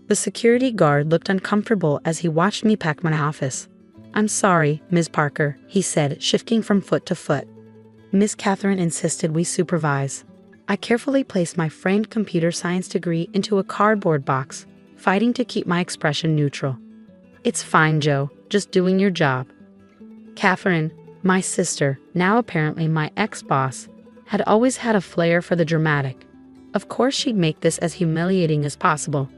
The security guard looked uncomfortable as he watched me pack my office. "I'm sorry, Ms. Parker," he said, shifting from foot to foot. "Miss Catherine insisted we supervise." I carefully placed my framed computer science degree into a cardboard box, fighting to keep my expression neutral. "It's fine, Joe, just doing your job." Catherine, my sister, now apparently my ex-boss, had always had a flair for the dramatic. Of course she'd make this as humiliating as possible.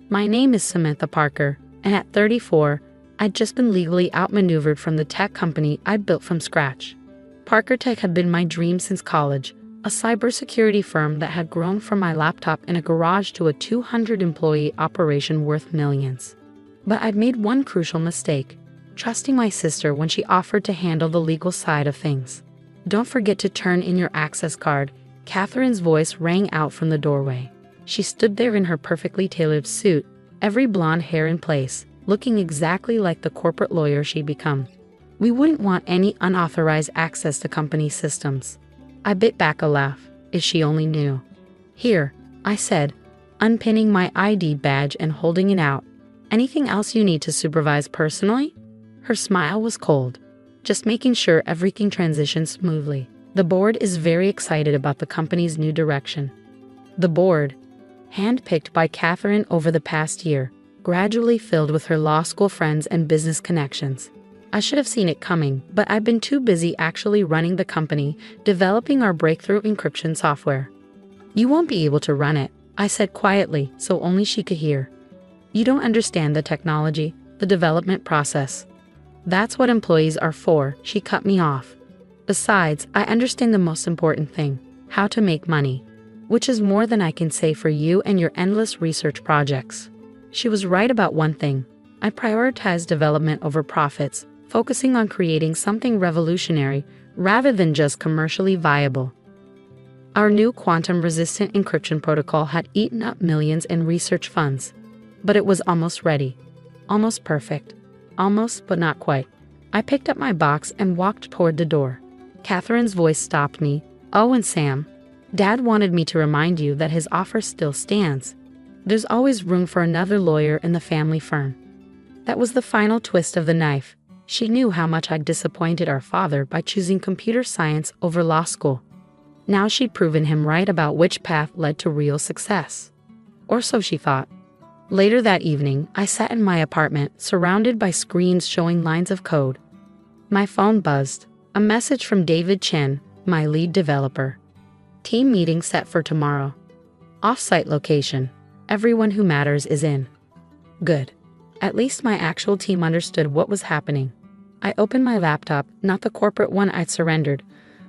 "My name is Samantha Parker, and at 34, I'd just been legally outmaneuvered from the tech company I'd built from scratch. Parker Tech had been my dream since college, a cybersecurity firm that had grown from my laptop in a garage to a 200-employee operation worth millions. But I'd made one crucial mistake, trusting my sister when she offered to handle the legal side of things. "Don't forget to turn in your access card," Catherine's voice rang out from the doorway. She stood there in her perfectly tailored suit, every blonde hair in place, looking exactly like the corporate lawyer she'd become. "We wouldn't want any unauthorized access to company systems." I bit back a laugh, if she only knew. "Here," I said, unpinning my ID badge and holding it out. "Anything else you need to supervise personally?" Her smile was cold. "Just making sure everything transitions smoothly. The board is very excited about the company's new direction." The board, handpicked by Catherine over the past year, gradually filled with her law school friends and business connections. I should have seen it coming, but I've been too busy actually running the company, developing our breakthrough encryption software. "You won't be able to run it," I said quietly so only she could hear. "You don't understand the technology, the development process. That's what employees are for," she cut me off. "Besides, I understand the most important thing, how to make money. Which is more than I can say for you and your endless research projects." She was right about one thing. I prioritize development over profits, focusing on creating something revolutionary rather than just commercially viable. Our new quantum-resistant encryption protocol had eaten up millions in research funds. But it was almost ready. Almost perfect. Almost, but not quite. I picked up my box and walked toward the door. Catherine's voice stopped me. "Oh, and Sam, Dad wanted me to remind you that his offer still stands. There's always room for another lawyer in the family firm." That was the final twist of the knife. She knew how much I'd disappointed our father by choosing computer science over law school. Now she'd proven him right about which path led to real success. Or so she thought. Later that evening, I sat in my apartment, surrounded by screens showing lines of code. My phone buzzed. A message from David Chen, my lead developer. "Team meeting set for tomorrow. Off-site location. Everyone who matters is in." Good. At least my actual team understood what was happening. I opened my laptop, not the corporate one I'd surrendered,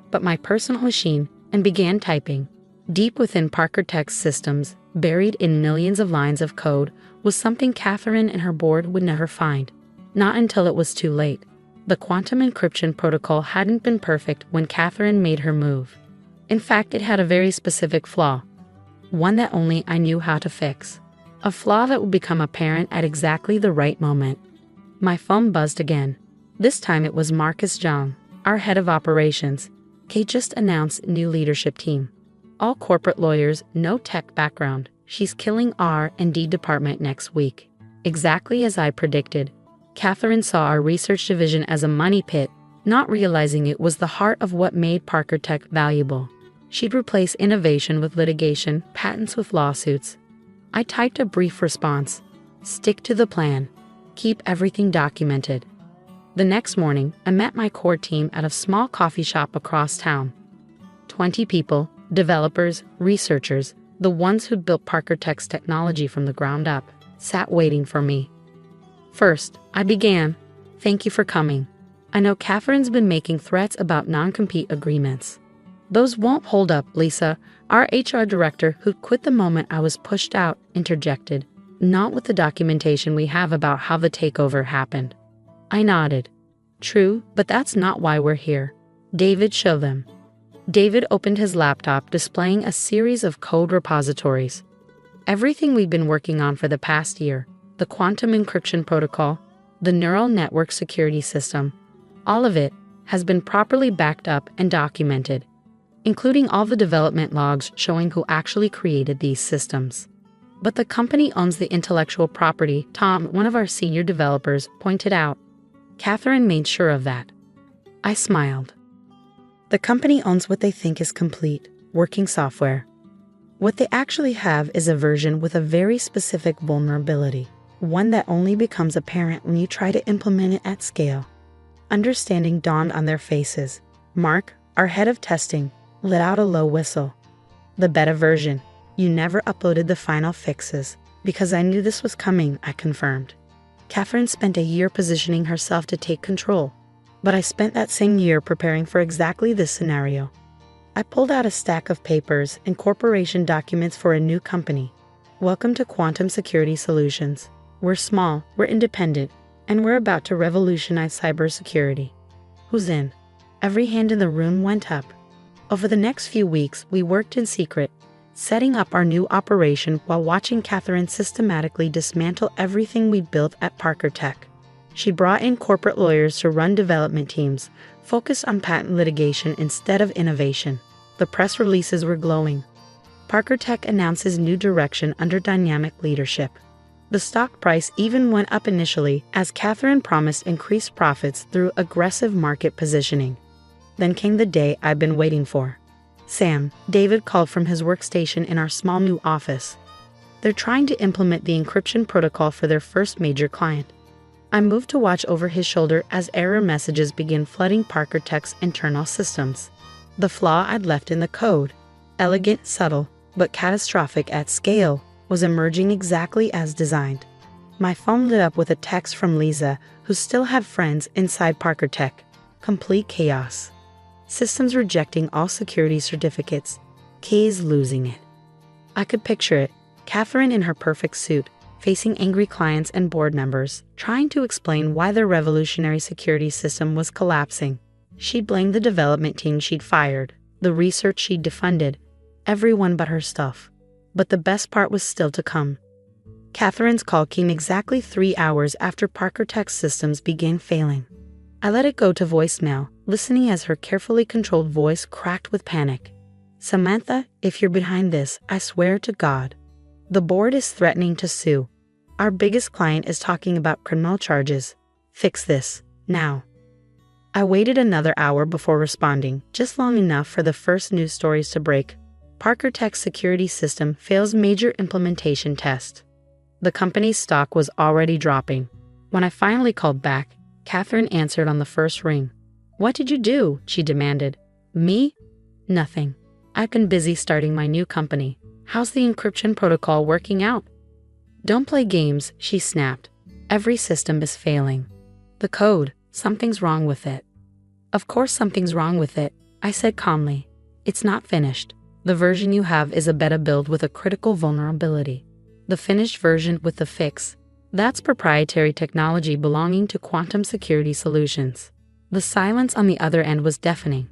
but my personal machine, and began typing. Deep within Parker Tech's systems, buried in millions of lines of code, was something Catherine and her board would never find. Not until it was too late. The quantum encryption protocol hadn't been perfect when Catherine made her move. In fact, it had a very specific flaw. One that only I knew how to fix. A flaw that would become apparent at exactly the right moment. My phone buzzed again. This time it was Marcus Zhang, our head of operations. Kay just announced new leadership team. All corporate lawyers, no tech background. She's killing R&D department next week. Exactly as I predicted. Catherine saw our research division as a money pit, not realizing it was the heart of what made Parker Tech valuable. She'd replace innovation with litigation, patents with lawsuits. I typed a brief response. Stick to the plan. Keep everything documented. The next morning, I met my core team at a small coffee shop across town. 20 people, developers, researchers, the ones who'd built Parker Tech's technology from the ground up, sat waiting for me. First, I began. "Thank you for coming. I know Catherine's been making threats about non-compete agreements. Those won't hold up, Lisa," our HR director, who'd quit the moment I was pushed out, interjected. "Not with the documentation we have about how the takeover happened." I nodded. "True, but that's not why we're here. David, show them." David opened his laptop, displaying a series of code repositories. Everything we'd been working on for the past year. The quantum encryption protocol, the neural network security system, all of it has been properly backed up and documented, including all the development logs showing who actually created these systems. But the company owns the intellectual property, Tom, one of our senior developers, pointed out. Catherine made sure of that. I smiled. The company owns what they think is complete, working software. What they actually have is a version with a very specific vulnerability, one that only becomes apparent when you try to implement it at scale. Understanding dawned on their faces. Mark, our head of testing, let out a low whistle. The beta version. You never uploaded the final fixes. Because I knew this was coming, I confirmed. Catherine spent a year positioning herself to take control, but I spent that same year preparing for exactly this scenario. I pulled out a stack of papers and corporation documents for a new company. Welcome to Quantum Security Solutions. We're small, we're independent, and we're about to revolutionize cybersecurity. Who's in? Every hand in the room went up. Over the next few weeks, we worked in secret, setting up our new operation while watching Catherine systematically dismantle everything we'd built at Parker Tech. She brought in corporate lawyers to run development teams, focused on patent litigation instead of innovation. The press releases were glowing. Parker Tech announces new direction under dynamic leadership. The stock price even went up initially as Catherine promised increased profits through aggressive market positioning. Then came the day I'd been waiting for. Sam, David called from his workstation in our small new office. They're trying to implement the encryption protocol for their first major client. I moved to watch over his shoulder as error messages began flooding Parker Tech's internal systems. The flaw I'd left in the code, elegant, subtle, but catastrophic at scale, was emerging exactly as designed. My phone lit up with a text from Lisa, who still had friends inside Parker Tech. Complete chaos. Systems rejecting all security certificates, keys losing it. I could picture it, Catherine in her perfect suit, facing angry clients and board members, trying to explain why their revolutionary security system was collapsing. She'd blamed the development team she'd fired, the research she'd defunded, everyone but her stuff. But the best part was still to come. Catherine's call came exactly 3 hours after Parker Tech's systems began failing. I let it go to voicemail, listening as her carefully controlled voice cracked with panic. Samantha, if you're behind this, I swear to God. The board is threatening to sue. Our biggest client is talking about criminal charges. Fix this, now. I waited another hour before responding, just long enough for the first news stories to break. Parker Tech's security system fails major implementation test. The company's stock was already dropping. When I finally called back, Catherine answered on the first ring. What did you do? She demanded. Me? Nothing. I've been busy starting my new company. How's the encryption protocol working out? Don't play games, she snapped. Every system is failing. The code, something's wrong with it. Of course something's wrong with it, I said calmly. It's not finished. The version you have is a beta build with a critical vulnerability. The finished version with the fix, that's proprietary technology belonging to Quantum Security Solutions. The silence on the other end was deafening.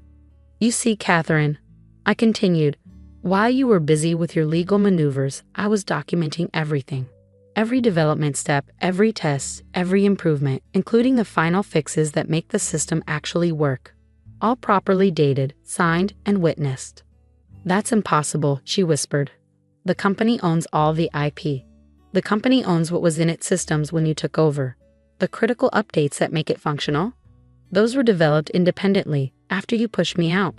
You see, Catherine, I continued, while you were busy with your legal maneuvers, I was documenting everything. Every development step, every test, every improvement, including the final fixes that make the system actually work. All properly dated, signed, and witnessed. That's impossible, she whispered. The company owns all the IP. The company owns what was in its systems when you took over. The critical updates that make it functional? Those were developed independently after you pushed me out.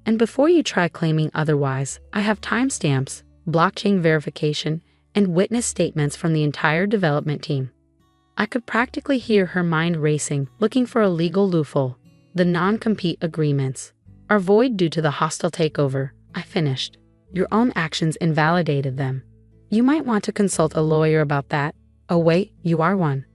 And before you try claiming otherwise, I have timestamps, blockchain verification, and witness statements from the entire development team. I could practically hear her mind racing, looking for a legal loophole. The non-compete agreements are void due to the hostile takeover, I finished. Your own actions invalidated them. You might want to consult a lawyer about that. Oh wait, you are one.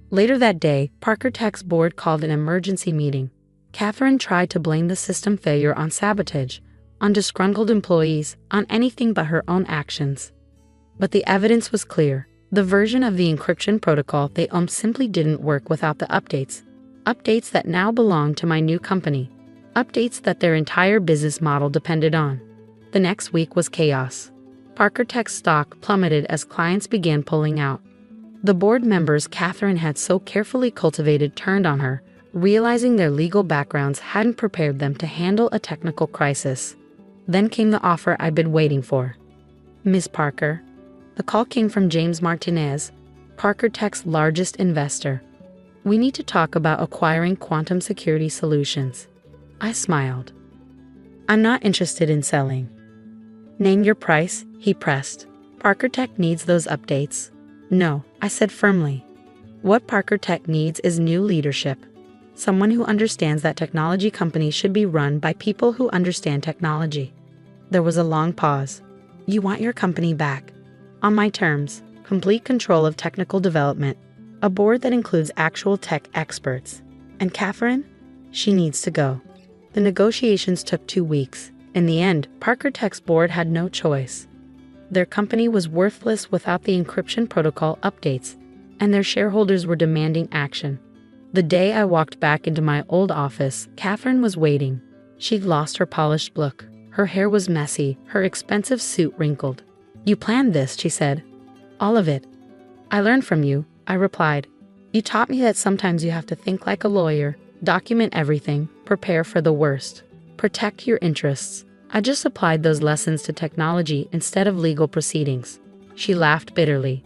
Later that day, Parker Tech's board called an emergency meeting. Catherine tried to blame the system failure on sabotage, on disgruntled employees, on anything but her own actions. But the evidence was clear. The version of the encryption protocol they owned simply didn't work without the updates. Updates that now belong to my new company. Updates that their entire business model depended on. The next week was chaos. Parker Tech's stock plummeted as clients began pulling out. The board members Catherine had so carefully cultivated turned on her, realizing their legal backgrounds hadn't prepared them to handle a technical crisis. Then came the offer I'd been waiting for. Ms. Parker, The call came from James Martinez, Parker Tech's largest investor. We need to talk about acquiring quantum security solutions. I smiled. I'm not interested in selling. Name your price, he pressed. Parker Tech needs those updates. No, I said firmly. What Parker Tech needs is new leadership. Someone who understands that technology companies should be run by people who understand technology. There was a long pause. You want your company back? On my terms, complete control of technical development, a board that includes actual tech experts. And Catherine? She needs to go. The negotiations took 2 weeks. In the end, Parker Tech's board had no choice. Their company was worthless without the encryption protocol updates, and their shareholders were demanding action. The day I walked back into my old office, Catherine was waiting. She'd lost her polished look. Her hair was messy, her expensive suit wrinkled. You planned this, she said. All of it. I learned from you, I replied. You taught me that sometimes you have to think like a lawyer, document everything, prepare for the worst, protect your interests. I just applied those lessons to technology instead of legal proceedings. She laughed bitterly.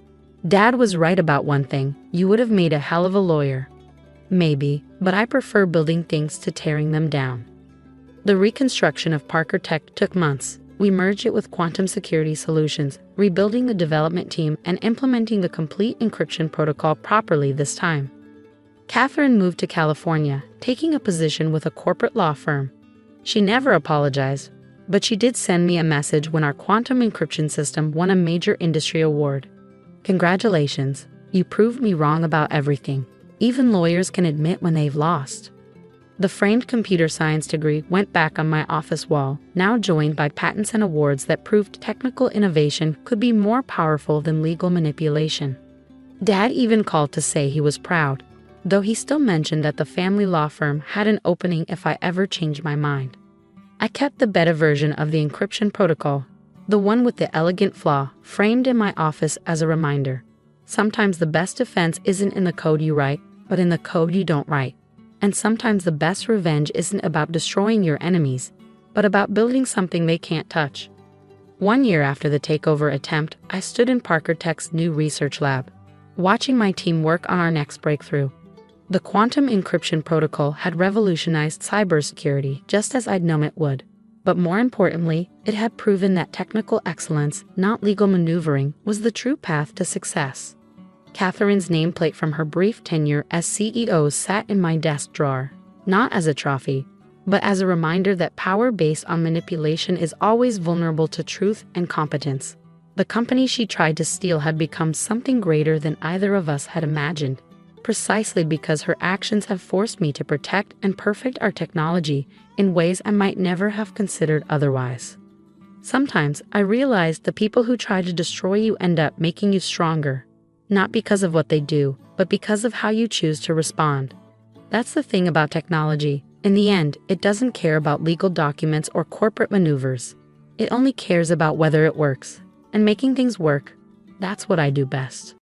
Dad was right about one thing, you would have made a hell of a lawyer. Maybe, but I prefer building things to tearing them down. The reconstruction of Parker Tech took months. We merged it with Quantum Security Solutions, rebuilding the development team and implementing the complete encryption protocol properly this time. Catherine moved to California, taking a position with a corporate law firm. She never apologized, but she did send me a message when our quantum encryption system won a major industry award. Congratulations, you proved me wrong about everything. Even lawyers can admit when they've lost. The framed computer science degree went back on my office wall, now joined by patents and awards that proved technical innovation could be more powerful than legal manipulation. Dad even called to say he was proud, though he still mentioned that the family law firm had an opening if I ever changed my mind. I kept the beta version of the encryption protocol, the one with the elegant flaw, framed in my office as a reminder. Sometimes the best defense isn't in the code you write, but in the code you don't write. And sometimes the best revenge isn't about destroying your enemies, but about building something they can't touch. 1 year after the takeover attempt, I stood in Parker Tech's new research lab, watching my team work on our next breakthrough. The quantum encryption protocol had revolutionized cybersecurity just as I'd known it would. But more importantly, it had proven that technical excellence, not legal maneuvering, was the true path to success. Catherine's nameplate from her brief tenure as CEO sat in my desk drawer, not as a trophy, but as a reminder that power based on manipulation is always vulnerable to truth and competence. The company she tried to steal had become something greater than either of us had imagined, precisely because her actions have forced me to protect and perfect our technology in ways I might never have considered otherwise. Sometimes I realized the people who try to destroy you end up making you stronger. Not because of what they do, but because of how you choose to respond. That's the thing about technology. In the end, it doesn't care about legal documents or corporate maneuvers. It only cares about whether it works. And making things work, that's what I do best.